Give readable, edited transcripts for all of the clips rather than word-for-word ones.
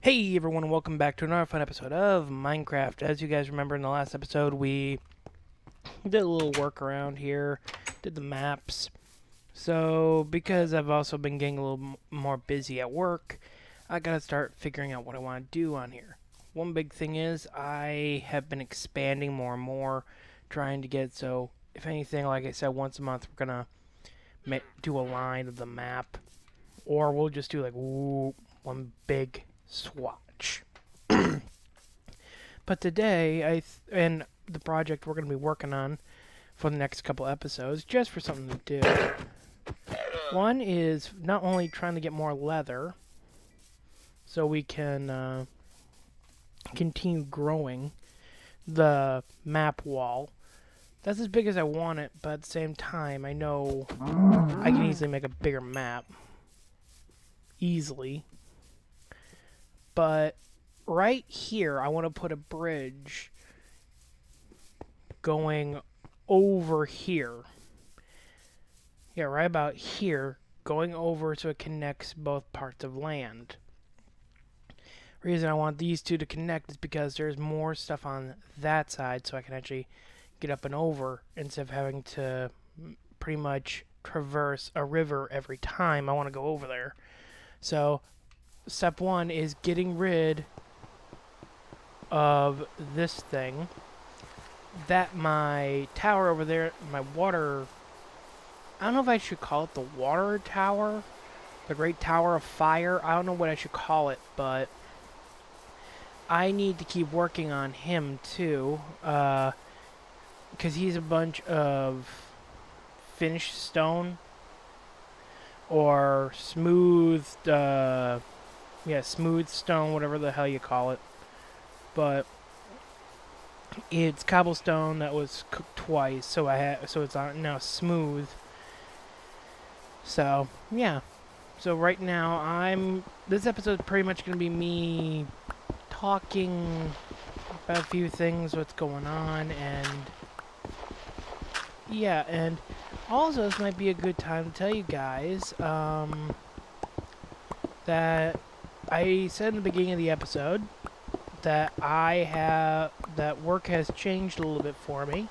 Hey everyone, and welcome back to another fun episode of Minecraft. As you guys remember in the last episode, we did a little work around here, did the maps. So, because I've also been getting a little more busy at work, I gotta start figuring out what I want to do on here. One big thing is, I have been expanding more and more, trying to get so, if anything, like I said, once a month we're gonna do a line of the map, or we'll just do like one big swatch. But today, and the project we're going to be working on for the next couple episodes, just for something to do. One is not only trying to get more leather, so we can continue growing the map wall. That's as big as I want it, but at the same time, I know I can easily make a bigger map. Easily. But right here, I want to put a bridge going over here. Yeah, right about here, going over so it connects both parts of land. Reason I want these two to connect is because there's more stuff on that side, so I can actually get up and over instead of having to pretty much traverse a river every time I want to go over there. So, step one is getting rid of this thing. That my tower over there, my water, I don't know if I should call it the water tower, the Great Tower of Fire. I don't know what I should call it, but I need to keep working on him too, because he's a bunch of finished stone or smooth, smooth stone, whatever the hell you call it. But it's cobblestone that was cooked twice, so it's now smooth. So yeah. So right now this episode is pretty much gonna be me talking about a few things, what's going on, and yeah, and also this might be a good time to tell you guys that I said in the beginning of the episode that that work has changed a little bit for me,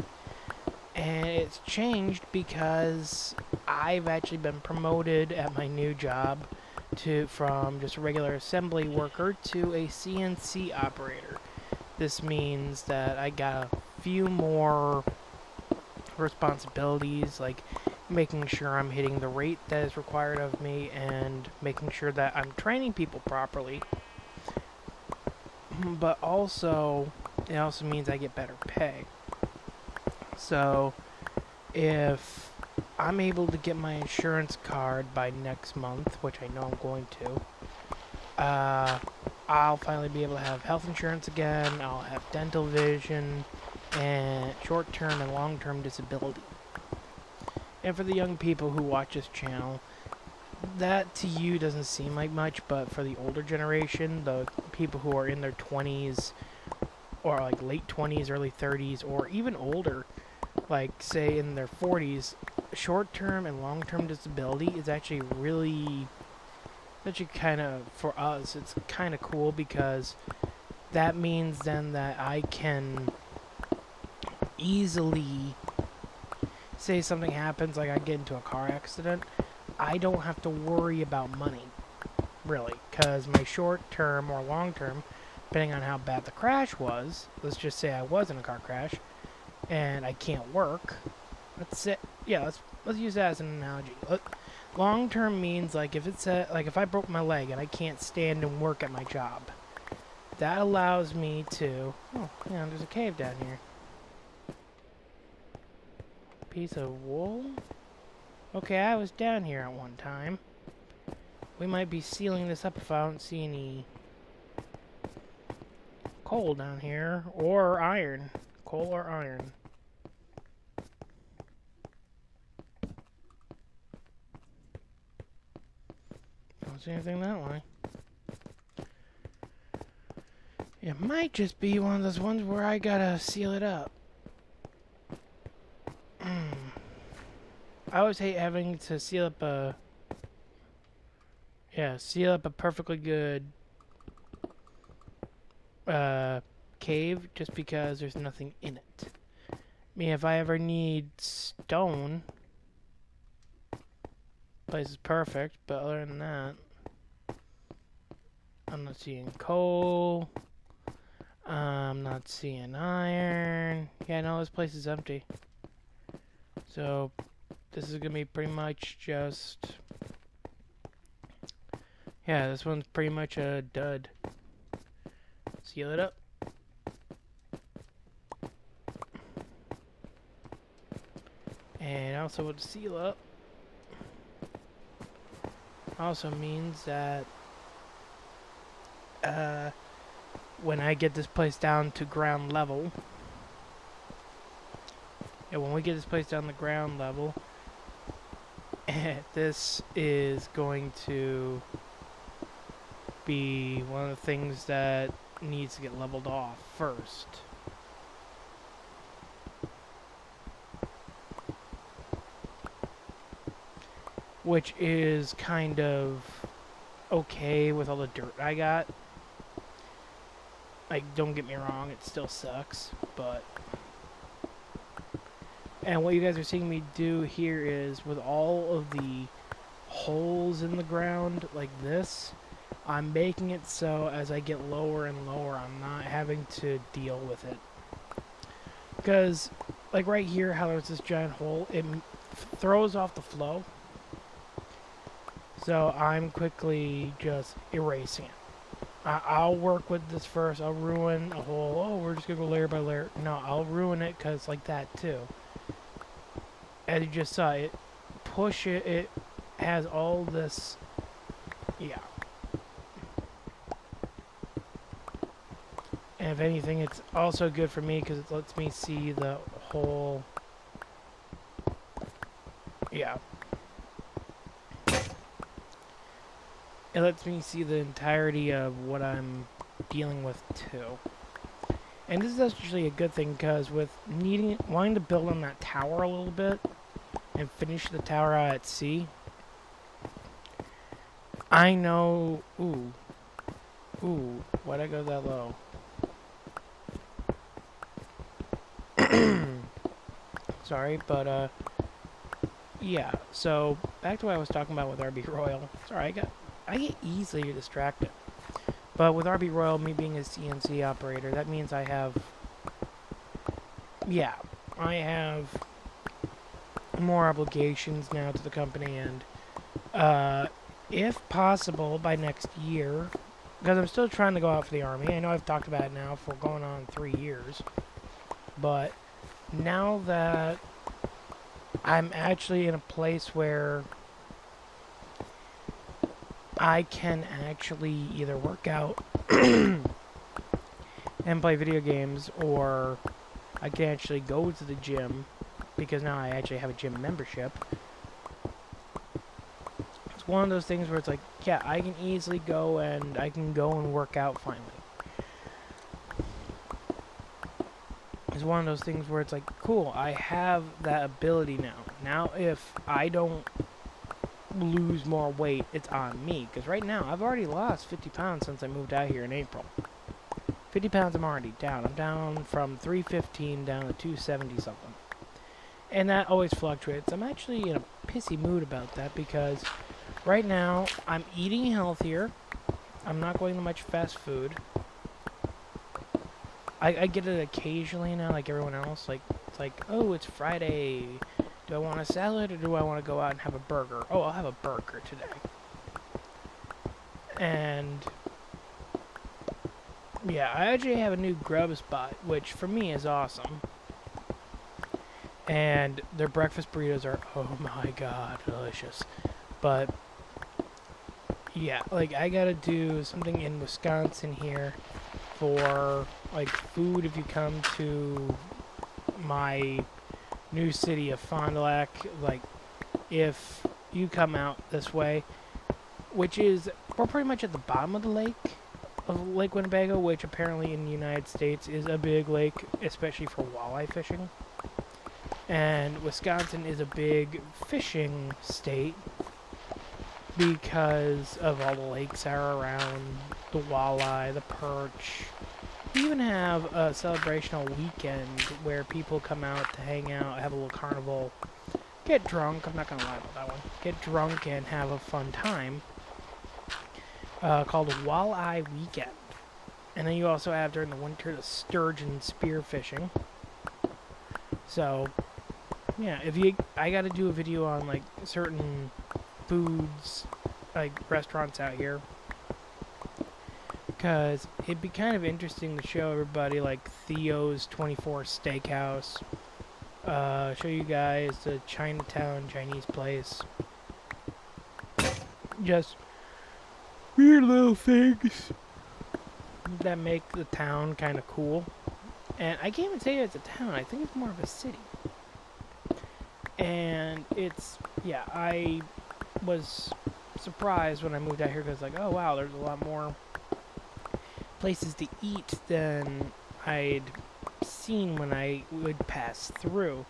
and it's changed because I've actually been promoted at my new job from just a regular assembly worker to a CNC operator. This means that I got a few more responsibilities, like making sure I'm hitting the rate that is required of me and making sure that I'm training people properly. But also, it also means I get better pay. So, if I'm able to get my insurance card by next month, which I know I'm going to, I'll finally be able to have health insurance again. I'll have dental vision and short-term and long-term disability. And for the young people who watch this channel, that to you doesn't seem like much, but for the older generation, the people who are in their 20s or like late 20s, early 30s, or even older, like say in their 40s, short-term and long-term disability is actually kind of, for us, it's kind of cool because that means then that I can easily, say something happens, like I get into a car accident, I don't have to worry about money, really, because my short-term or long-term, depending on how bad the crash was, let's just say I was in a car crash, and I can't work, let's use that as an analogy. Long term means like if I broke my leg and I can't stand and work at my job, that allows me to. Oh, yeah, there's a cave down here. Piece of wool. Okay, I was down here at one time. We might be sealing this up if I don't see any coal down here or iron. Coal or iron. Don't see anything that way. It might just be one of those ones where I gotta seal it up. I always hate having to seal up a perfectly good cave just because there's nothing in it. I mean, if I ever need stone, place is perfect, but other than that, I'm not seeing coal. I'm not seeing iron. Yeah, no, this place is empty. So, this is gonna be pretty much just... Yeah, this one's pretty much a dud. Seal it up. And also with the seal up, also means that when I get this place down to ground level, and when we get this place down to ground level, this is going to be one of the things that needs to get leveled off first. Which is kind of okay with all the dirt I got. Like, don't get me wrong, it still sucks, but... And what you guys are seeing me do here is, with all of the holes in the ground like this, I'm making it so as I get lower and lower, I'm not having to deal with it. Because, like right here, how there's this giant hole, it throws off the flow. So I'm quickly just erasing it. I'll work with this first. I'll ruin a hole. Oh, we're just going to go layer by layer. No, I'll ruin it because like that too. As you just saw, it has all this, yeah. And if anything, it's also good for me because it lets me see the whole, yeah. It lets me see the entirety of what I'm dealing with too. And this is actually a good thing because with wanting to build on that tower a little bit and finish the tower out at sea, I know, ooh, why'd I go that low? Sorry, but yeah, so back to what I was talking about with RB Royal. Sorry, I get easily distracted. But with RB Royal, me being a CNC operator, that means I have more obligations now to the company, and if possible, by next year, because I'm still trying to go out for the Army. I know I've talked about it now for going on 3 years, but now that I'm actually in a place where I can actually either work out and play video games, or I can actually go to the gym, because now I actually have a gym membership. It's one of those things where it's like, yeah, I can easily go and work out finally. It's one of those things where it's like, cool, I have that ability now. Now if I don't lose more weight, it's on me. Because right now, I've already lost 50 pounds since I moved out here in April. 50 pounds I'm already down. I'm down from 315 down to 270 something. And that always fluctuates. I'm actually in a pissy mood about that because right now, I'm eating healthier. I'm not going to much fast food. I get it occasionally now, like everyone else. Like, it's like, oh, it's Friday. Do I want a salad or do I want to go out and have a burger? Oh, I'll have a burger today. And yeah, I actually have a new grub spot, which for me is awesome. And their breakfast burritos are, oh my god, delicious. But yeah, like I gotta do something in Wisconsin here for like food if you come to my new city of Fond du Lac. Like if you come out this way, which is, we're pretty much at the bottom of the lake of Lake Winnebago, which apparently in the United States is a big lake, especially for walleye fishing. And Wisconsin is a big fishing state because of all the lakes that are around, the walleye, the perch, We even have a celebrational weekend where people come out to hang out, have a little carnival, get drunk. I'm not gonna lie about that one. Get drunk and have a fun time. Called Walleye Weekend. And then you also have during the winter the sturgeon spearfishing. So, yeah, I gotta do a video on like certain foods, like restaurants out here, because it'd be kind of interesting to show everybody like Theo's 24 Steakhouse, show you guys the Chinatown Chinese place, just weird little things that make the town kind of cool. And I can't even say it's a town, I think it's more of a city. And it's, yeah, I was surprised when I moved out here because, like, oh wow, there's a lot more places to eat than I'd seen when I would pass through.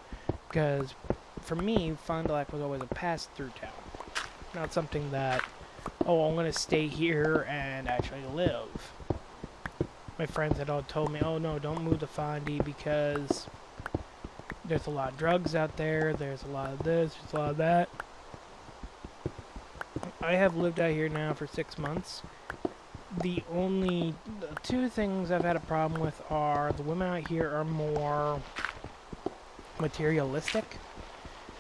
Because for me, Fond du Lac was always a pass-through town, not something that, oh, I'm going to stay here and actually live. My friends had all told me, oh no, don't move to Fondy because there's a lot of drugs out there, there's a lot of this, there's a lot of that. I have lived out here now for 6 months. The two things I've had a problem with are the women out here are more materialistic,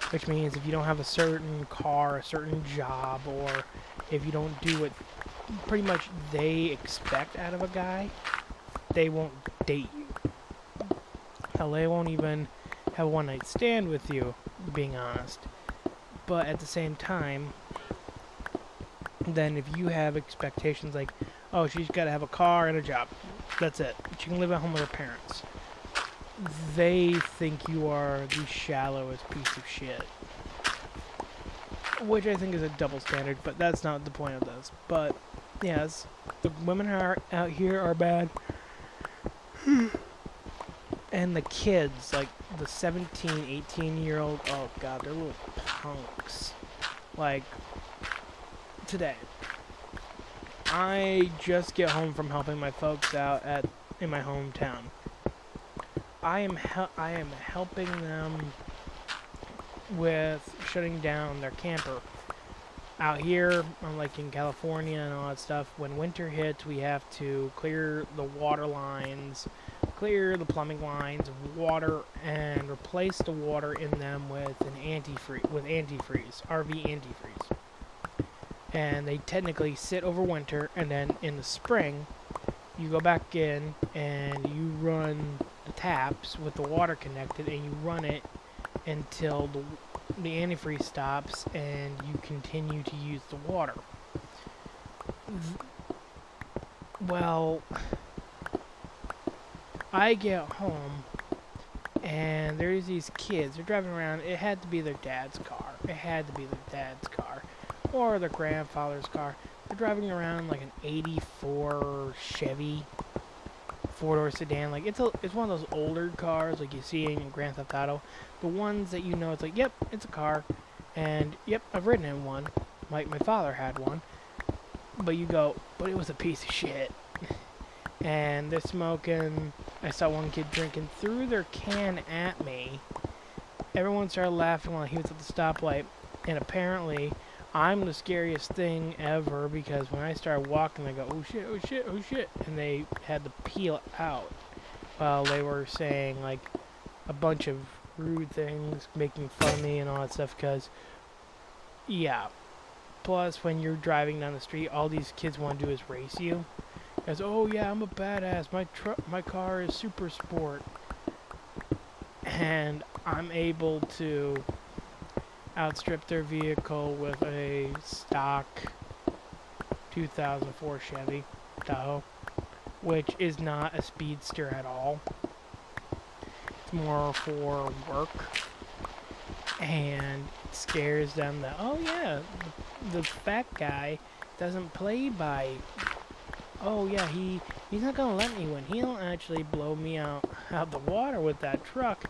which means if you don't have a certain car, a certain job, or if you don't do what pretty much they expect out of a guy, they won't date you. Hell, they won't even have a one-night stand with you, being honest. But at the same time, then if you have expectations like, oh, she's got to have a car and a job, that's it, she can live at home with her parents, they think you are the shallowest piece of shit. Which I think is a double standard, but that's not the point of this. But, yes, the women out here are bad. And the kids, like the 17, 18-year-old, oh god, they're little punks. Like, today, I just get home from helping my folks out in my hometown. I am helping them with shutting down their camper. Out here, like in California and all that stuff, when winter hits, we have to clear the water lines, clear the plumbing lines of water, and replace the water in them with antifreeze, RV antifreeze. And they technically sit over winter, and then in the spring, you go back in and you run the taps with the water connected, and you run it until the antifreeze stops and you continue to use the water. Well, I get home and there's these kids, they're driving around, it had to be their dad's car, or their grandfather's car. They're driving around like an 84 Chevy 4-door sedan. Like, it's one of those older cars like you see in Grand Theft Auto. The ones that you know, it's like, yep, it's a car. And, yep, I've ridden in one. Like, my father had one. But you go, but it was a piece of shit. And they're smoking. I saw one kid drinking, threw their can at me. Everyone started laughing while he was at the stoplight. And apparently, I'm the scariest thing ever, because when I started walking, I go, oh shit, oh shit, oh shit, and they had to peel out while they were saying, like, a bunch of rude things, making fun of me and all that stuff, because, yeah, plus, when you're driving down the street, all these kids want to do is race you, because, oh yeah, I'm a badass, my car is super sport, and I'm able to outstrip their vehicle with a stock 2004 Chevy Tahoe, which is not a speedster at all. It's more for work, and it scares them that, oh yeah, the fat guy doesn't play by, oh yeah, he's not gonna let me win. He'll actually blow me out the water with that truck,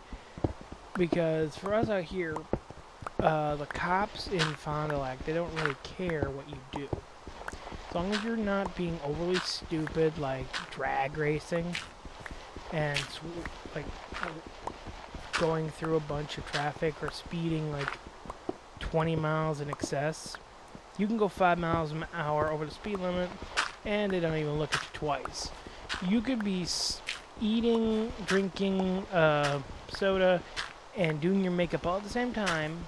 because for us out here, the cops in Fond du Lac, they don't really care what you do. As long as you're not being overly stupid, like drag racing, and like going through a bunch of traffic or speeding like 20 miles in excess, you can go 5 miles an hour over the speed limit and they don't even look at you twice. You could be eating, drinking soda, and doing your makeup all at the same time,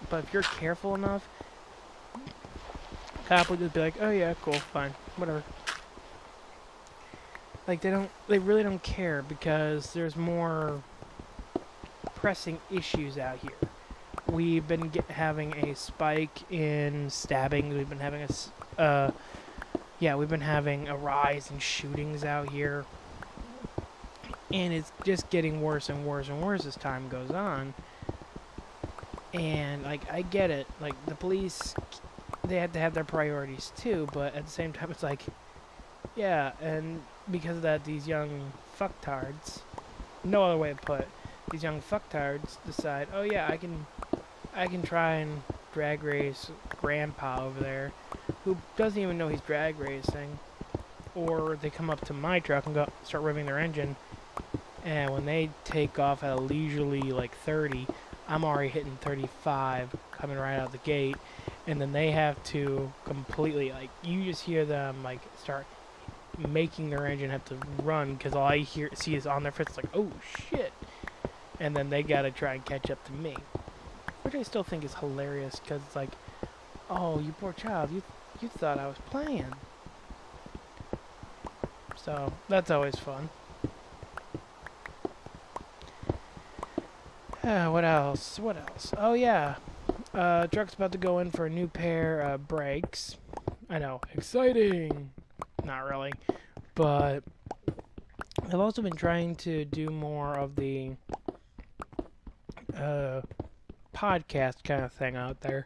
but if you're careful enough, cop would just be like, oh yeah, cool, fine, whatever. Like, they really don't care because there's more pressing issues out here. We've been having a spike in stabbings. We've been having we've been having a rise in shootings out here. And it's just getting worse and worse and worse as time goes on. And, like, I get it. Like, the police, they have to have their priorities too, but at the same time, it's like, yeah, and because of that, these young fucktards, no other way to put it, these young fucktards decide, oh yeah, I can try and drag race grandpa over there, who doesn't even know he's drag racing, or they come up to my truck and start revving their engine, and when they take off at a leisurely, like, 30, I'm already hitting 35, coming right out the gate, and then they have to completely, like, you just hear them, like, start making their engine have to run, because all I see is on their face, like, oh, shit, and then they gotta try and catch up to me, which I still think is hilarious, because it's like, oh, you poor child, you thought I was playing. So, that's always fun. What else? What else? Oh, yeah. Truck's about to go in for a new pair of brakes. I know. Exciting! Not really. But I've also been trying to do more of the podcast kind of thing out there.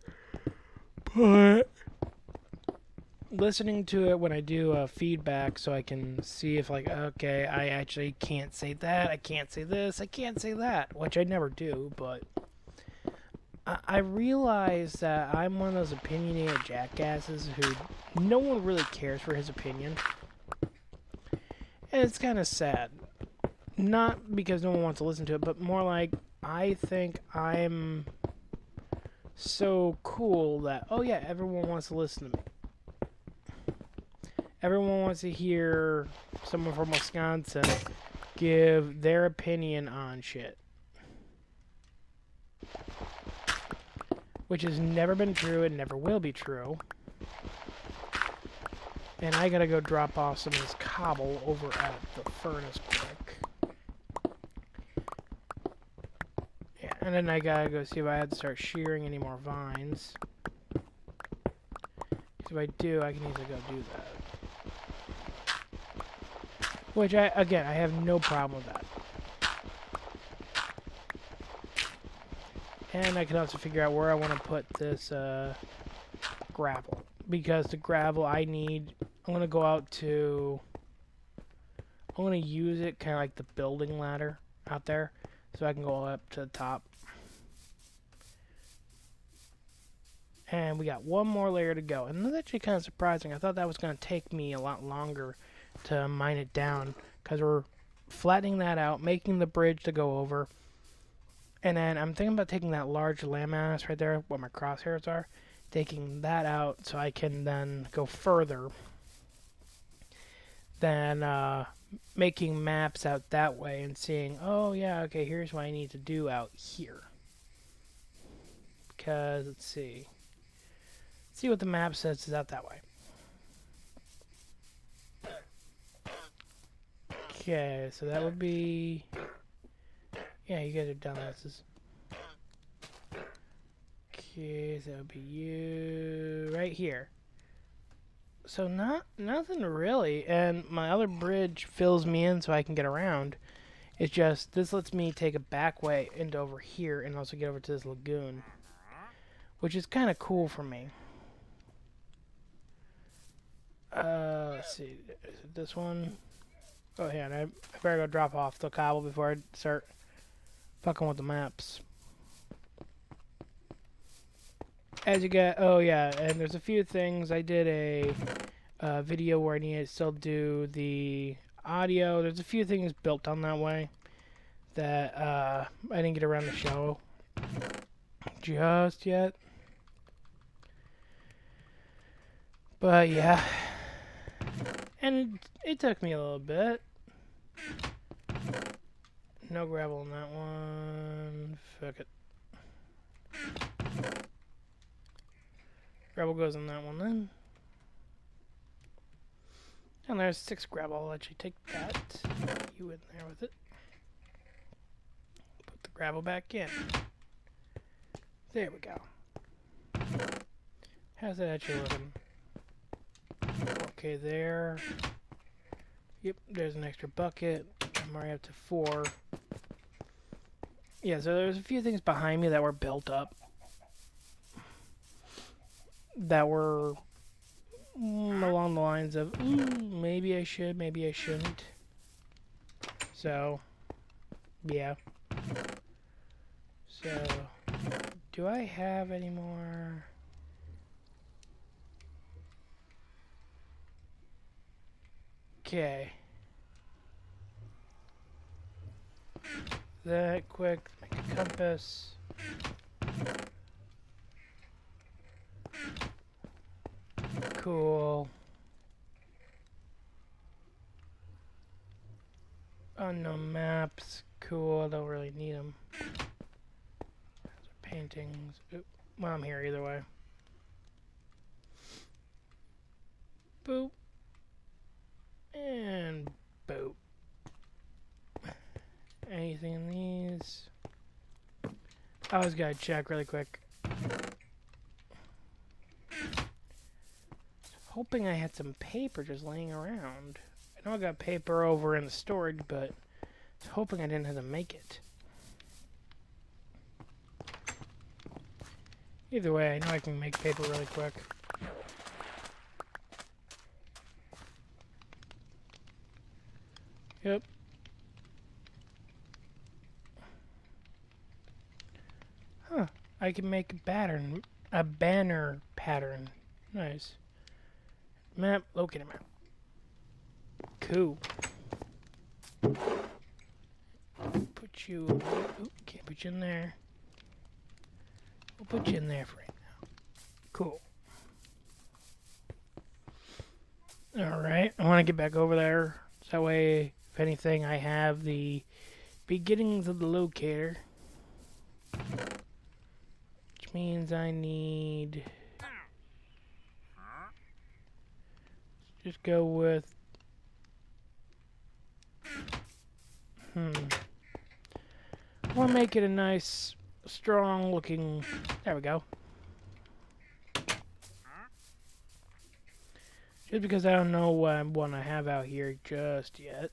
But listening to it when I do feedback so I can see if, like, okay, I actually can't say that, I can't say this, I can't say that, which I never do, but I realize that I'm one of those opinionated jackasses who no one really cares for his opinion. And it's kind of sad. Not because no one wants to listen to it, but more like I think I'm so cool that, oh yeah, everyone wants to listen to me. Everyone wants to hear someone from Wisconsin give their opinion on shit. Which has never been true and never will be true. And I gotta go drop off some of this cobble over at the furnace quick. Yeah, and then I gotta go see if I have to start shearing any more vines. If I do, I can easily go do that. Which, I have no problem with that. And I can also figure out where I want to put this gravel. Because the gravel I need, I'm going to go out to, I'm going to use it kind of like the building ladder out there. So I can go up to the top. And we got one more layer to go. And that's actually kind of surprising. I thought that was going to take me a lot longer to mine it down. Because we're flattening that out, making the bridge to go over. And then I'm thinking about taking that large landmass right there, where my crosshairs are, taking that out so I can then go further. Then making maps out that way and seeing, oh yeah, okay, here's what I need to do out here. Because, let's see. Let's see what the map says is out that way. Okay, so that would be... Yeah, you guys are dumbasses. Okay, so that would be you right here. So nothing really, and my other bridge fills me in so I can get around. It's just, this lets me take a back way into over here and also get over to this lagoon. Which is kind of cool for me. Let's see, is it this one? Oh yeah, I better go drop off the cobble before I start fucking with the maps. As you get, oh yeah, and there's a few things. I did a video where I need to still do the audio. There's a few things built on that way that I didn't get around to show just yet. But yeah, and it took me a little bit. No gravel in that one. Fuck it. Gravel goes in that one then. And there's 6 gravel. I'll let you take that. Put you in there with it. Put the gravel back in. There we go. How's that actually looking? Okay, there. Yep, there's an extra bucket. I'm already up to 4. Yeah, so there's a few things behind me that were built up. That were along the lines of, maybe I should, maybe I shouldn't. So, yeah. So, do I have any more? Okay. That quick, make a compass. Cool. Unknown maps. Cool, I don't really need them. Those are paintings. Oop. Well, I'm here either way. Boop. And boop. Anything in these? I always gotta check really quick. Hoping I had some paper just laying around. I know I got paper over in the storage, but I was hoping I didn't have to make it. Either way, I know I can make paper really quick. Yep. Huh. I can make a banner pattern. Nice. Map, locate map. Cool. Put you, can't put you in there. We'll put you in there for right now. Cool. Alright, I want to get back over there. So that way, if anything, I have the beginnings of the locator. Which means I need... Just go with... I want to make it a nice, strong looking... There we go. Just because I don't know what I want to have out here just yet.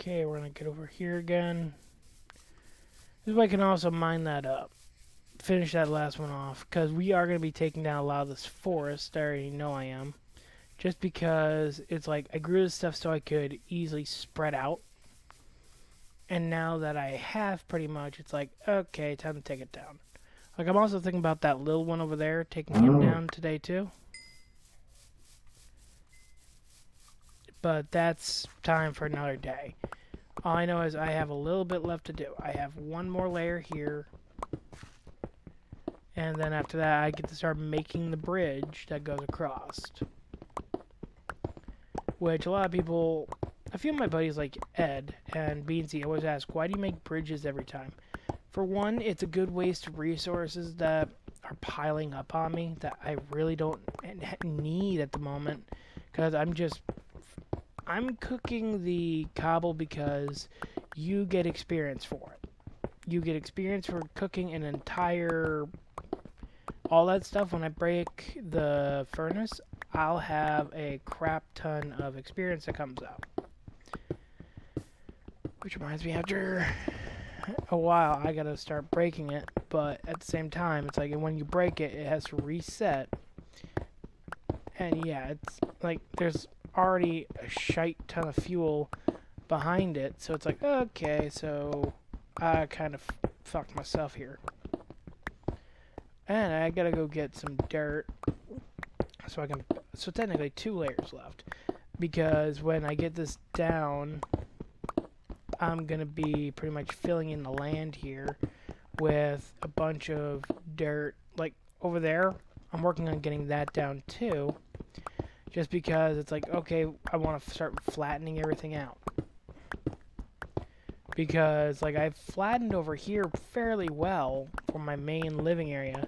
Okay, we're going to get over here again. This way I can also mine that up. Finish that last one off. Because we are going to be taking down a lot of this forest. I already know I am. Just because it's like I grew this stuff so I could easily spread out. And now that I have pretty much, it's like, okay, time to take it down. Like, I'm also thinking about that little one over there, taking him down today, too. But that's time for another day. All I know is I have a little bit left to do. I have one more layer here. And then after that, I get to start making the bridge that goes across. Which a lot of people... A few of my buddies like Ed and Beansy always ask, why do you make bridges every time? For one, it's a good waste of resources that are piling up on me that I really don't need at the moment. Because I'm cooking the cobble because you get experience for it. You get experience for cooking an entire... All that stuff, when I break the furnace, I'll have a crap ton of experience that comes out. Which reminds me, after a while, I gotta start breaking it, but at the same time, it's like when you break it, it has to reset. And yeah, it's like there's already a shite ton of fuel behind it, so it's like, okay, so I kind of fucked myself here. And I gotta go get some dirt so I can so technically 2 layers left. Because when I get this down, I'm going to be pretty much filling in the land here with a bunch of dirt. Like over there, I'm working on getting that down too. Just because it's like, okay, I want to start flattening everything out. Because like I've flattened over here fairly well for my main living area.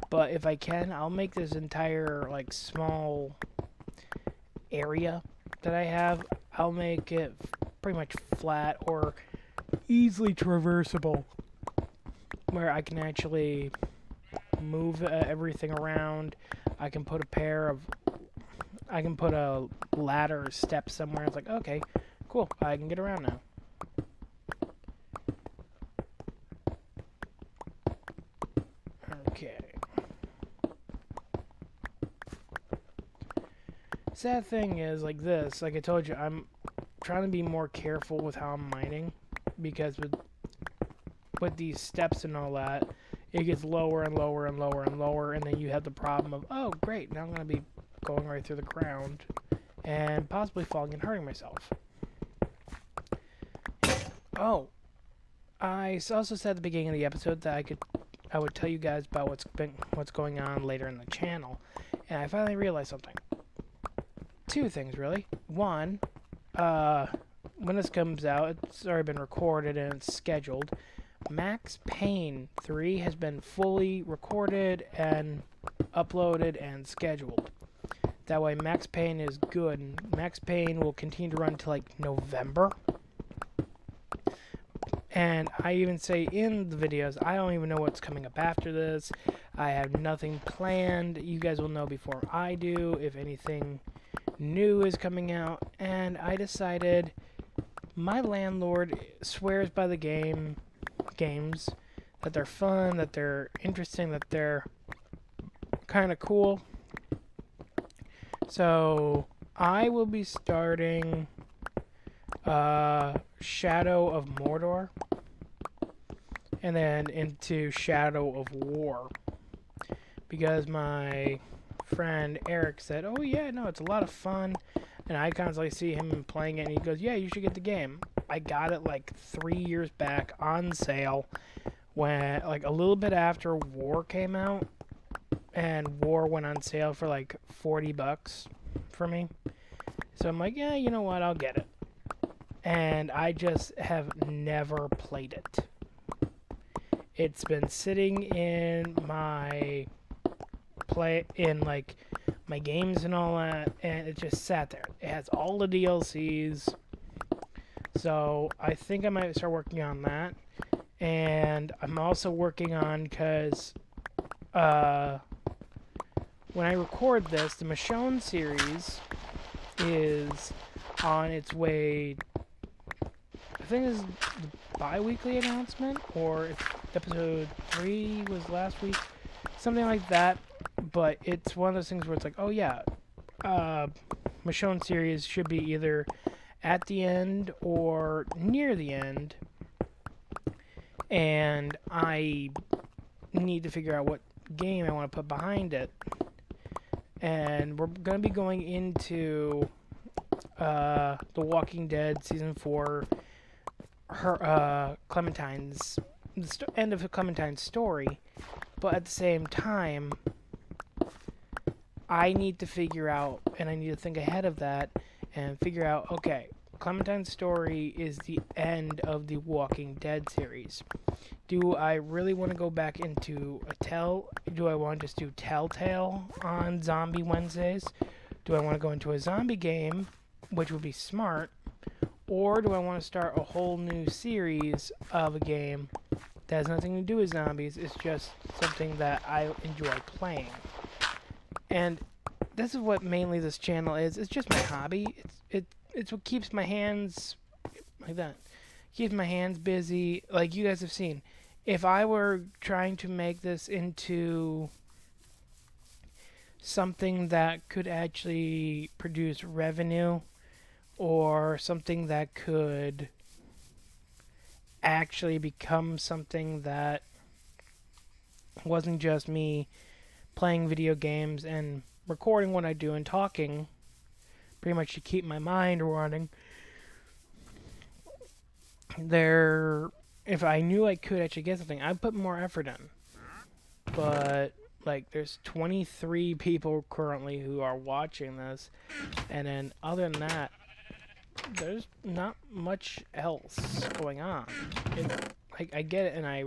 But if I can, I'll make this entire like small area that I have, I'll make it pretty much flat or easily traversable, where I can actually move everything around. I can put a ladder or step somewhere. It's like, okay, cool, I can get around now. Okay. Sad thing is, like this, like I told you, I'm trying to be more careful with how I'm mining, because with these steps and all that, it gets lower and lower and lower and lower, and then you have the problem of, oh great, now I'm going to be going right through the ground and possibly falling and hurting myself. Oh, I also said at the beginning of the episode that I would tell you guys about what's going on later in the channel, and I finally realized something. 2 things really. One, when this comes out, it's already been recorded and it's scheduled. Max Payne 3 has been fully recorded and uploaded and scheduled. That way Max Payne is good. And Max Payne will continue to run till like November. And I even say in the videos, I don't even know what's coming up after this. I have nothing planned. You guys will know before I do if anything new is coming out. And I decided my landlord swears by the games, that they're fun, that they're interesting, that they're kind of cool. So I will be starting Shadow of Mordor and then into Shadow of War, because my friend Eric said, oh yeah, no, it's a lot of fun, and I constantly see him playing it and he goes, yeah, you should get the game. I got it like 3 years back on sale, when like a little bit after War came out, and War went on sale for like $40 for me. So I'm like, yeah, you know what, I'll get it. And I just have never played it. It's been sitting in my like my games and all that, and it just sat there. It has all the DLCs. So I think I might start working on that. And I'm also working on, because when I record this, the Michonne series is on its way. I think this is the bi-weekly announcement, or if episode 3 was last week, something like that. But it's one of those things where it's like, oh yeah, Michonne series should be either at the end or near the end, and I need to figure out what game I want to put behind it. And we're going to be going into The Walking Dead Season 4, Clementine's, the end of Clementine's story. But at the same time, I need to figure out, and I need to think ahead of that, and figure out, okay, Clementine's story is the end of the Walking Dead series. Do I really want to go back into do I want to just do Telltale on Zombie Wednesdays? Do I want to go into a zombie game, which would be smart? Or do I want to start a whole new series of a game that has nothing to do with zombies? It's just something that I enjoy playing. And this is what mainly this channel is. It's just my hobby. It's what keeps my hands like that. Keeps my hands busy. Like you guys have seen. If I were trying to make this into something that could actually produce revenue, or something that could actually become something that wasn't just me playing video games and recording what I do and talking pretty much to keep my mind running. There, if I knew I could actually get something, I'd put more effort in. But like, there's 23 people currently who are watching this, and then other than that, there's not much else going on. Like, I get it, and I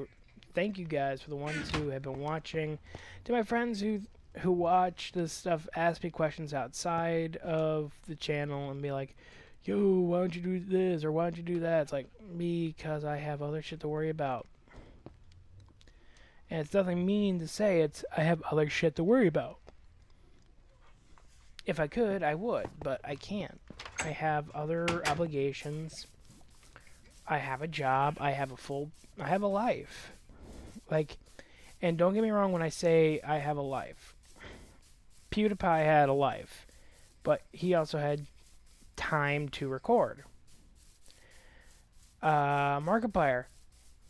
thank you guys for the ones who have been watching. To my friends who watch this stuff, ask me questions outside of the channel and be like, "Yo, why don't you do this or why don't you do that?" It's like, because I have other shit to worry about. And it's nothing mean to say, it's I have other shit to worry about. If I could, I would, but I can't. I have other obligations. I have a job. I have a life. Like, and don't get me wrong when I say I have a life. PewDiePie had a life, but he also had time to record. Markiplier,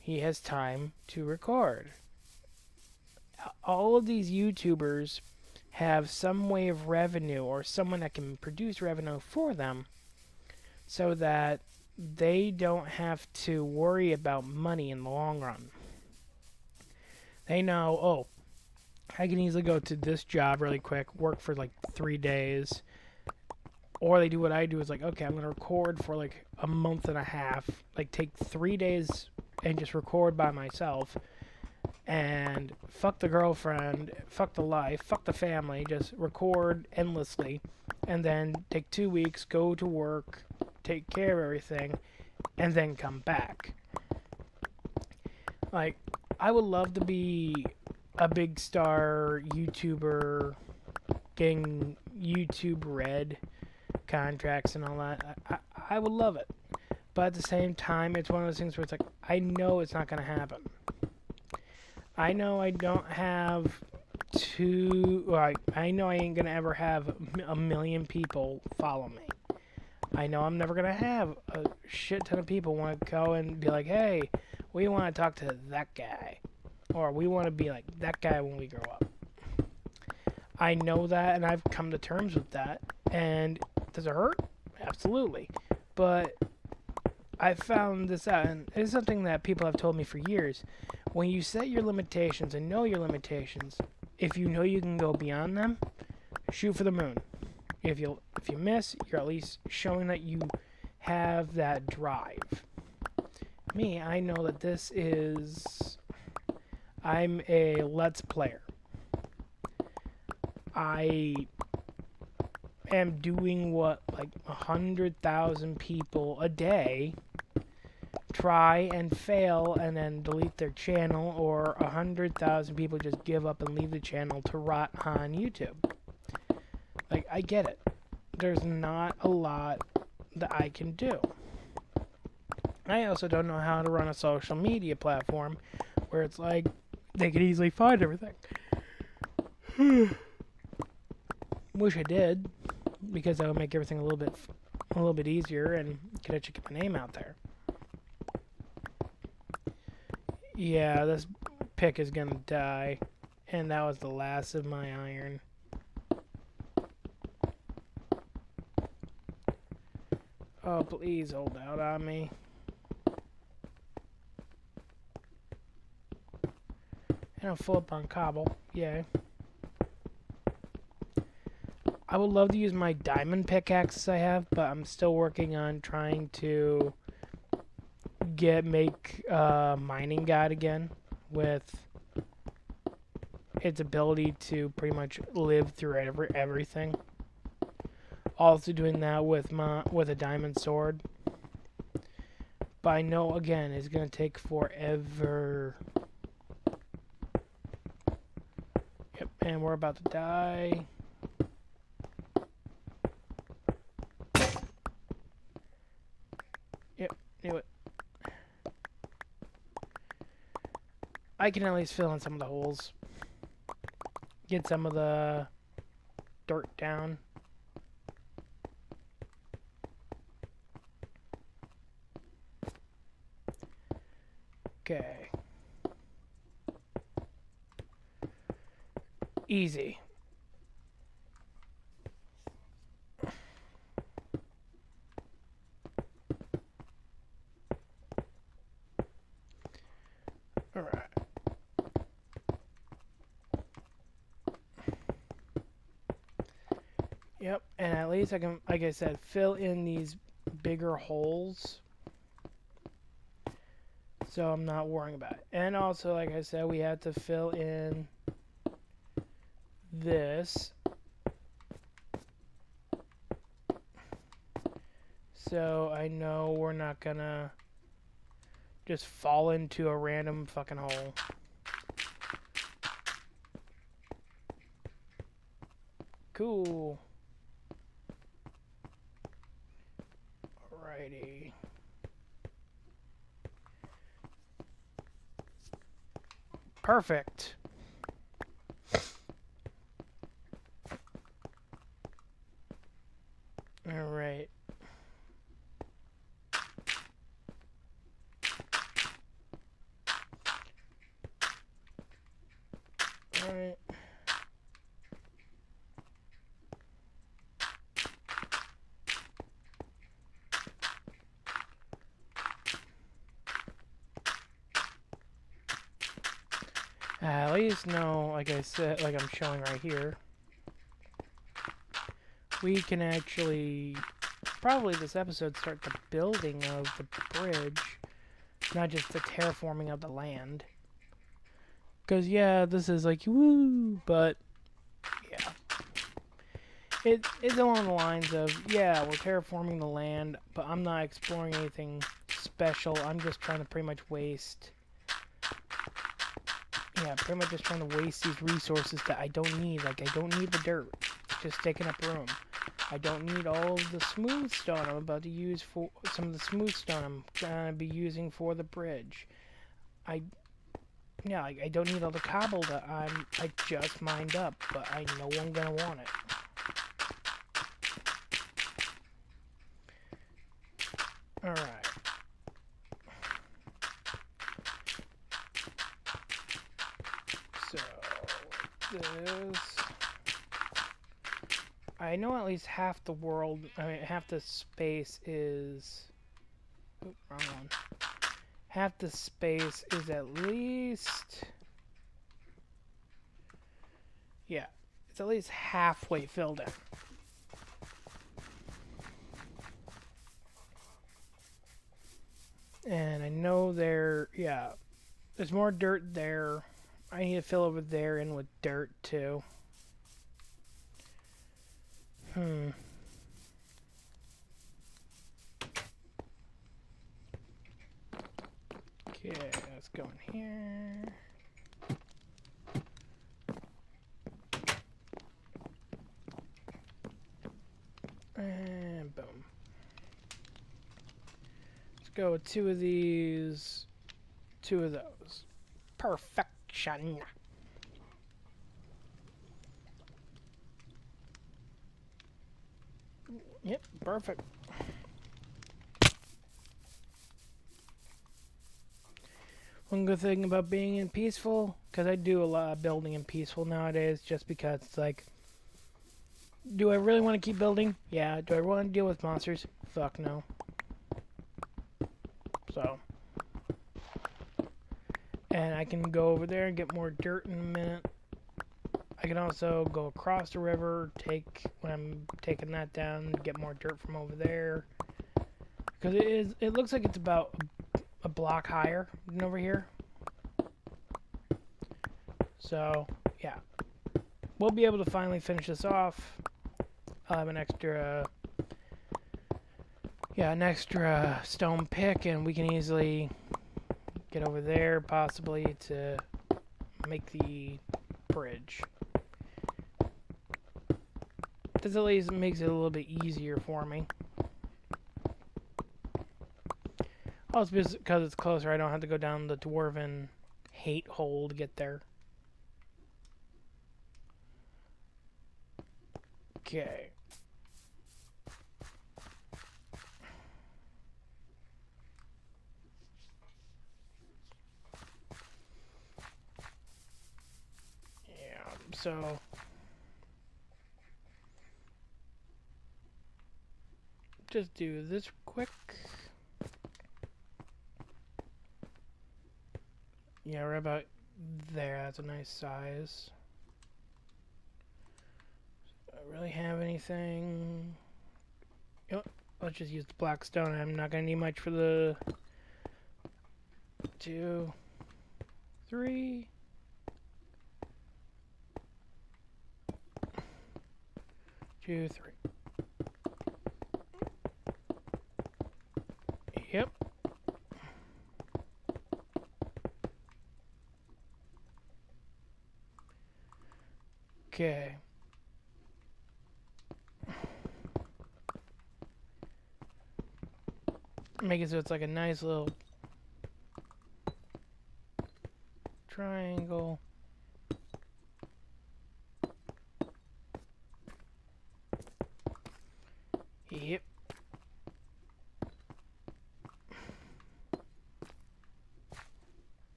he has time to record. All of these YouTubers have some way of revenue or someone that can produce revenue for them so that they don't have to worry about money in the long run. They know, oh, I can easily go to this job really quick, work for like 3 days, or they do what I do is like, okay, I'm going to record for like a month and a half, like take 3 days and just record by myself, and fuck the girlfriend, fuck the life, fuck the family, just record endlessly, and then take 2 weeks, go to work, take care of everything, and then come back. Like, I would love to be a big star YouTuber, getting YouTube Red contracts and all that. I would love it. But at the same time, it's one of those things where it's like, I know it's not going to happen. I know I don't have I know I ain't going to ever have a million people follow me. I know I'm never going to have a shit ton of people want to go and be like, hey, we want to talk to that guy. Or we want to be like that guy when we grow up. I know that, and I've come to terms with that. And does it hurt? Absolutely. But I found this out, and it's something that people have told me for years. When you set your limitations and know your limitations, if you know you can go beyond them, shoot for the moon. If you miss, you're at least showing that you have that drive. Me, I know that this is... I'm a Let's Player. I am doing what, like, 100,000 people a day try and fail and then delete their channel, or 100,000 people just give up and leave the channel to rot on YouTube. Like, I get it. There's not a lot that I can do. I also don't know how to run a social media platform where it's like they could easily find everything. Wish I did, because that would make everything a little bit easier and could actually get my name out there. Yeah, this pick is gonna die, and that was the last of my iron. Oh, please hold out on me. And I'm full up on cobble. Yay. I would love to use my diamond pickaxes I have, but I'm still working on trying to make mining god again with its ability to pretty much live through everything. Also doing that with a diamond sword. But I know, again, it's going to take forever. Yep, and we're about to die. Yep, knew it. I can at least fill in some of the holes. Get some of the dirt down. Okay. Easy. Alright. Yep, and at least I can, like I said, fill in these bigger holes. So I'm not worrying about it. And also, like I said, we had to fill in this. So I know we're not gonna just fall into a random fucking hole. Cool. Alrighty. Perfect. Alright. Alright. At least know, like I said, like I'm showing right here, we can actually, probably this episode, start the building of the bridge, not just the terraforming of the land. Because, yeah, this is like, woo, but, yeah. It's along the lines of, yeah, we're terraforming the land, but I'm not exploring anything special. I'm just trying to pretty much waste, yeah, pretty much just trying to waste these resources that I don't need. Like, I don't need the dirt. It's just taking up room. I don't need all of the smooth stone I'm about to use for, some of the smooth stone I'm going to be using for the bridge. Yeah, I don't need all the cobble that I just mined up, but I know I'm going to want it. Alright. So, this... I know at least half the world, I mean, half the space is... Oop, wrong one. Half the space is at least... Yeah, it's at least halfway filled in. And I know yeah, there's more dirt there. I need to fill over there in with dirt too. Okay, let's go in here. And boom. Let's go with two of these, two of those. Perfection. Yep, perfect. One good thing about being in peaceful, because I do a lot of building in peaceful nowadays, just because it's like, do I really want to keep building? Yeah. Do I want to deal with monsters? Fuck no. So. And I can go over there and get more dirt in a minute. I can also go across the river, when I'm taking that down, get more dirt from over there. Because it looks like it's about a block higher than over here. So, yeah. We'll be able to finally finish this off. I'll have an extra stone pick, and we can easily get over there, possibly, to make the bridge. This at least makes it a little bit easier for me. Also, because it's closer, I don't have to go down the dwarven hate hole to get there. Okay. Yeah, so... just do this quick. Yeah, right about there. That's a nice size. Do I really have anything? You know, let's just use the black stone. I'm not gonna need much for the 2, 3. 2, 3. Yep. Okay. Make it so it's like a nice little triangle. Yep.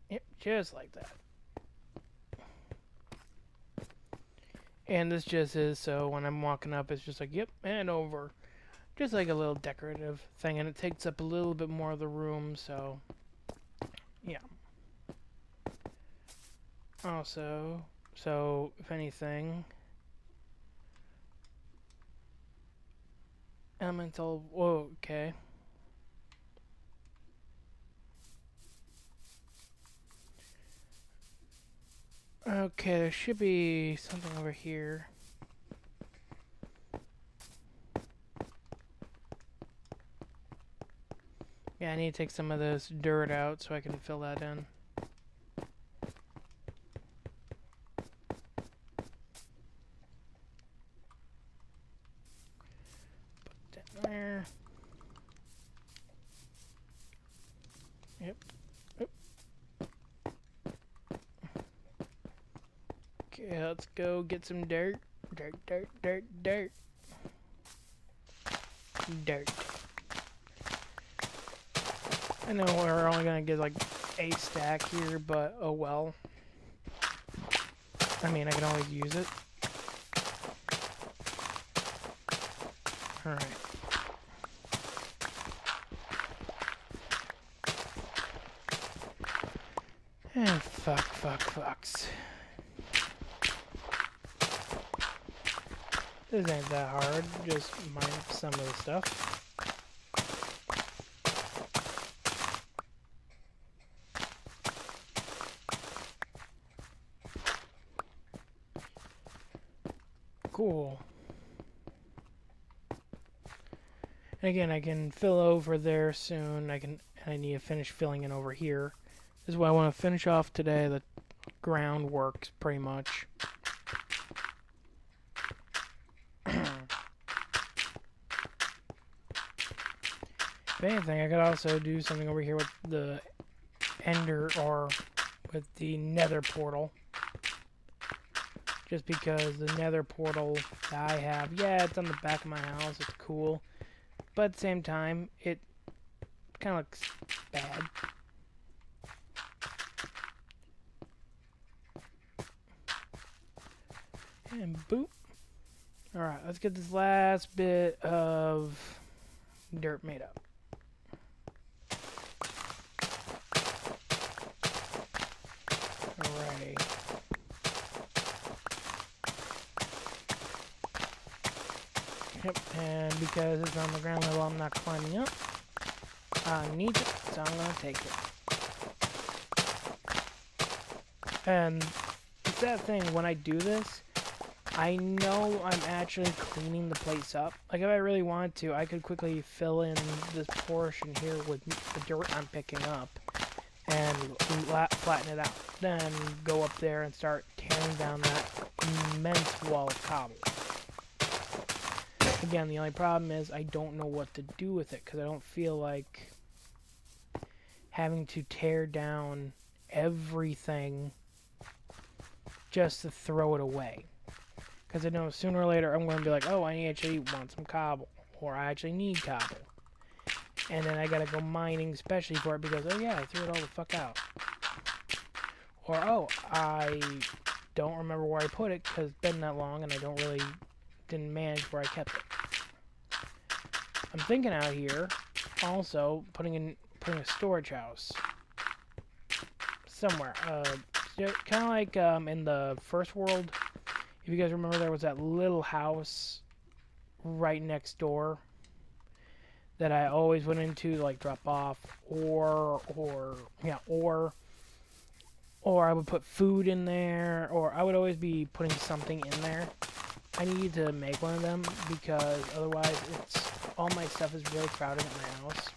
Yep, just like that. And this just is so when I'm walking up, it's just like, yep, and over. Just like a little decorative thing, and it takes up a little bit more of the room, so yeah. Also, so if anything, elemental, whoa, okay. Okay, there should be something over here. Yeah, I need to take some of this dirt out so I can fill that in. Put that there. Yep. Oop. Okay, let's go get some dirt. Dirt, dirt, dirt, dirt. Dirt. I know we're only gonna get like a stack here, but oh well. I mean, I can always use it. Alright. And fucks. This ain't that hard, just mine up some of the stuff. Cool. And again, I can fill over there soon. I need to finish filling in over here. This is what I want to finish off today. The groundworks, pretty much. If anything, I could also do something over here with the Ender or with the Nether portal. Just because the Nether portal that I have, yeah, it's on the back of my house. It's cool. But at the same time, it kind of looks bad. And boop. Alright, let's get this last bit of dirt made up. Alrighty. Yep, and because it's on the ground level, I'm not climbing up. I need it, so I'm gonna take it. And it's that thing, when I do this, I know I'm actually cleaning the place up. Like, if I really wanted to, I could quickly fill in this portion here with the dirt I'm picking up and flatten it out. Then go up there and start tearing down that immense wall of cobble. Again, the only problem is I don't know what to do with it because I don't feel like having to tear down everything just to throw it away. Because I know sooner or later I'm going to be like, oh, I actually want some cobble. Or I actually need cobble. And then I gotta go mining especially for it because, oh yeah, I threw it all the fuck out. Or, oh, I don't remember where I put it because it's been that long and I didn't manage where I kept it. I'm thinking out here also putting a storage house. somewhere. Kind of like in the first world. If you guys remember, there was that little house right next door that I always went into to like drop off or I would put food in there, or I would always be putting something in there. I need to make one of them because otherwise all my stuff is really crowded at my house.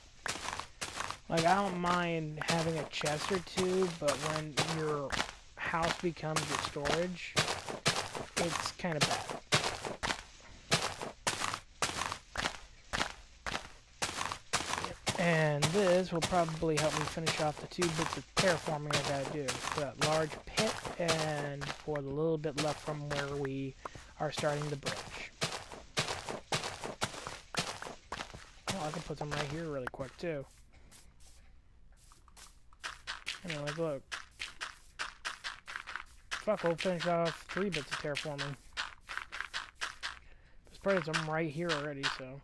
Like, I don't mind having a chest or two, but when your house becomes your storage, it's kind of bad. And this will probably help me finish off the 2 bits of terraforming I gotta do. For that large pit and for the little bit left from where we are starting the bridge. Oh, I can put them right here really quick too. And like, look. Fuck, we'll finish off 3 bits of terraforming. There's probably some right here already, so.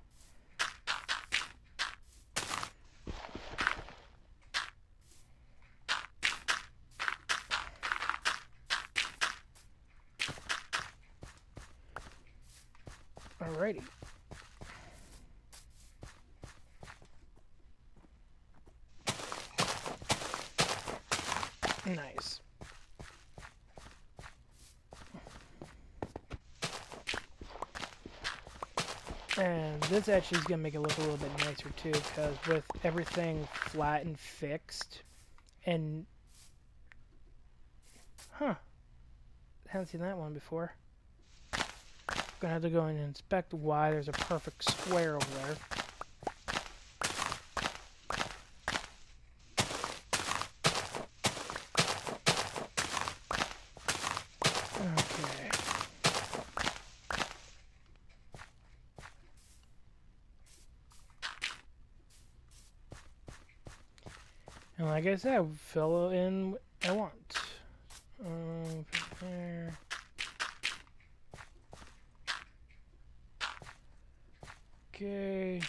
Alrighty. Nice. And this actually is going to make it look a little bit nicer too, because with everything flat and fixed, and... Huh. Haven't seen that one before. Gonna have to go and inspect why there's a perfect square over there. Okay. And like I said, fill in what I want. There. Okay.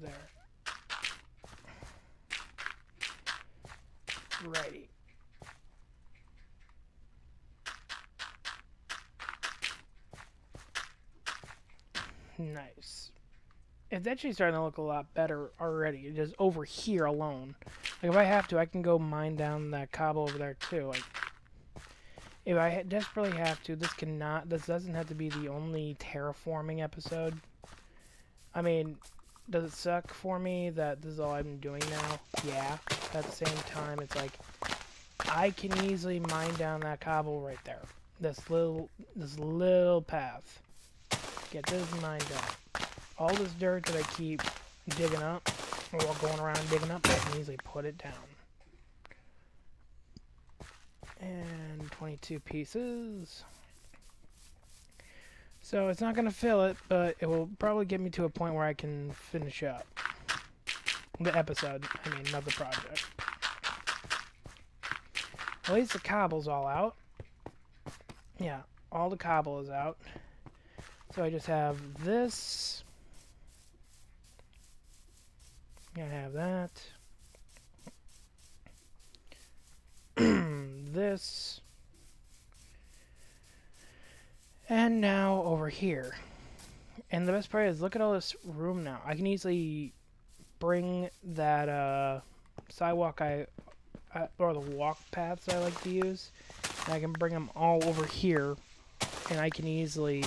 There. Righty. Nice. It's actually starting to look a lot better already, just over here alone. Like, if I have to, I can go mine down that cobble over there, too. Like, if I desperately have to, this doesn't have to be the only terraforming episode. I mean, does it suck for me that this is all I'm doing now? Yeah. But at the same time, it's like, I can easily mine down that cobble right there. This little path. Get this mined up. All this dirt that I keep digging up, or going around digging up, I can easily put it down. And 22 pieces. So it's not going to fill it, but it will probably get me to a point where I can finish up the episode. I mean, not the project. At least the cobble's all out. Yeah, all the cobble is out. So I just have this. I have that. This. And now over here. And the best part is, look at all this room now. I can easily bring that sidewalk or the walk paths I like to use. And I can bring them all over here. And I can easily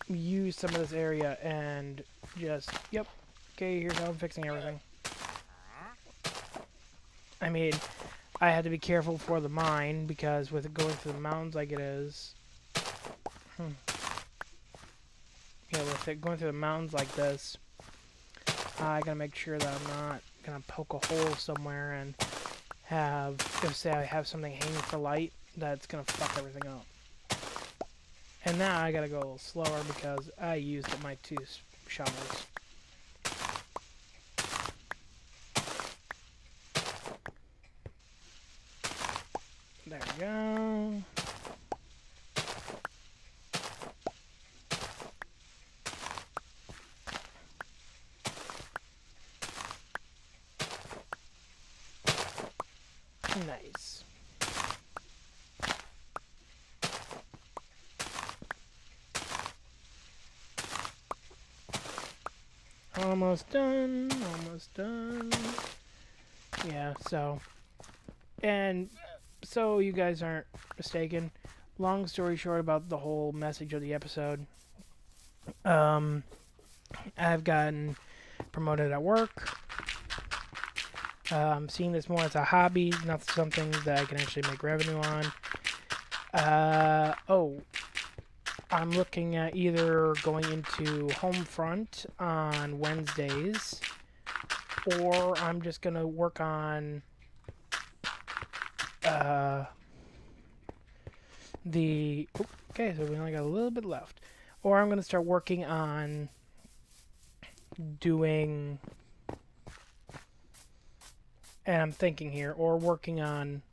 use some of this area and just, yep, okay, here's how I'm fixing everything. I mean, I had to be careful for the mine because with it going through the mountains like it is, yeah, with it going through the mountains like this, I gotta make sure that I'm not gonna poke a hole somewhere and have, if say I have something hanging for light, that's gonna fuck everything up. And now I gotta go a little slower because I used my 2 shovels. There we go. Nice. Almost done. Almost done. Yeah, so. And so you guys aren't mistaken. Long story short about the whole message of the episode. I've gotten promoted at work. I'm seeing this more as a hobby, not something that I can actually make revenue on. I'm looking at either going into Homefront on Wednesdays, or I'm just going to work on okay, so we only got a little bit left. Or I'm going to start working on doing, and I'm thinking here, or working on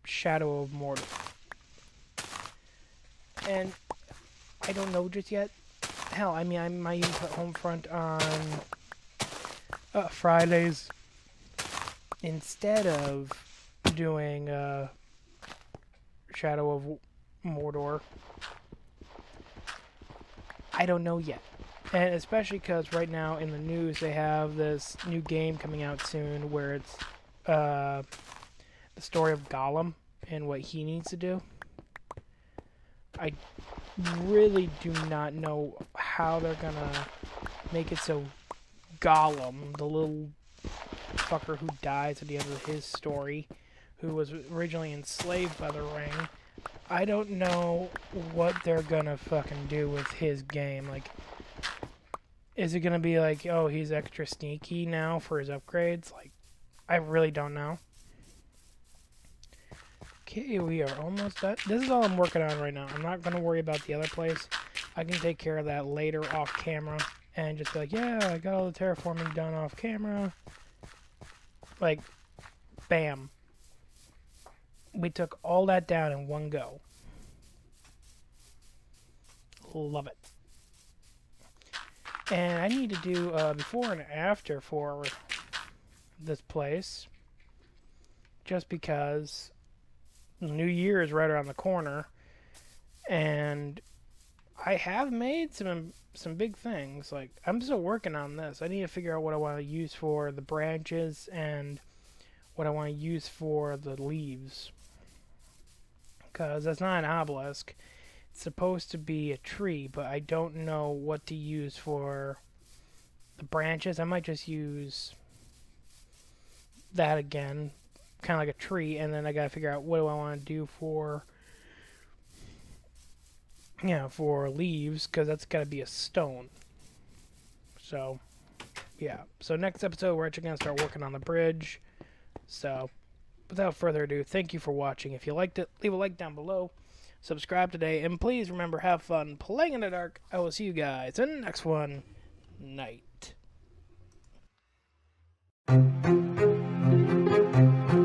Shadow of Mordor. And I don't know just yet. Hell, I mean, I might even put Homefront on Fridays instead of doing Shadow of Mordor. I don't know yet. And especially because right now in the news they have this new game coming out soon where it's the story of Gollum and what he needs to do. I really do not know how they're gonna make it so Gollum, the little fucker who dies at the end of his story, who was originally enslaved by the ring, I don't know what they're gonna fucking do with his game. Like, is it gonna be like, oh, he's extra sneaky now for his upgrades? Like, I really don't know. Okay, we are almost done. This is all I'm working on right now. I'm not gonna worry about the other place. I can take care of that later off camera and just be like, yeah, I got all the terraforming done off camera. Like, bam. We took all that down in one go. Love it. And I need to do before and after for this place. Just because New Year is right around the corner. And I have made some big things. Like, I'm still working on this. I need to figure out what I want to use for the branches and what I want to use for the leaves. Because that's not an obelisk. It's supposed to be a tree, but I don't know what to use for the branches. I might just use that again, kind of like a tree, and then I gotta figure out what do I want to do for, for leaves, because that's gotta be a stone. So, yeah. So next episode, we're actually gonna start working on the bridge. So, without further ado, thank you for watching. If you liked it, leave a like down below. Subscribe today, and please remember, have fun playing in the dark. I will see you guys in the next one. Night.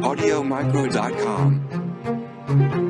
AudioMicro.com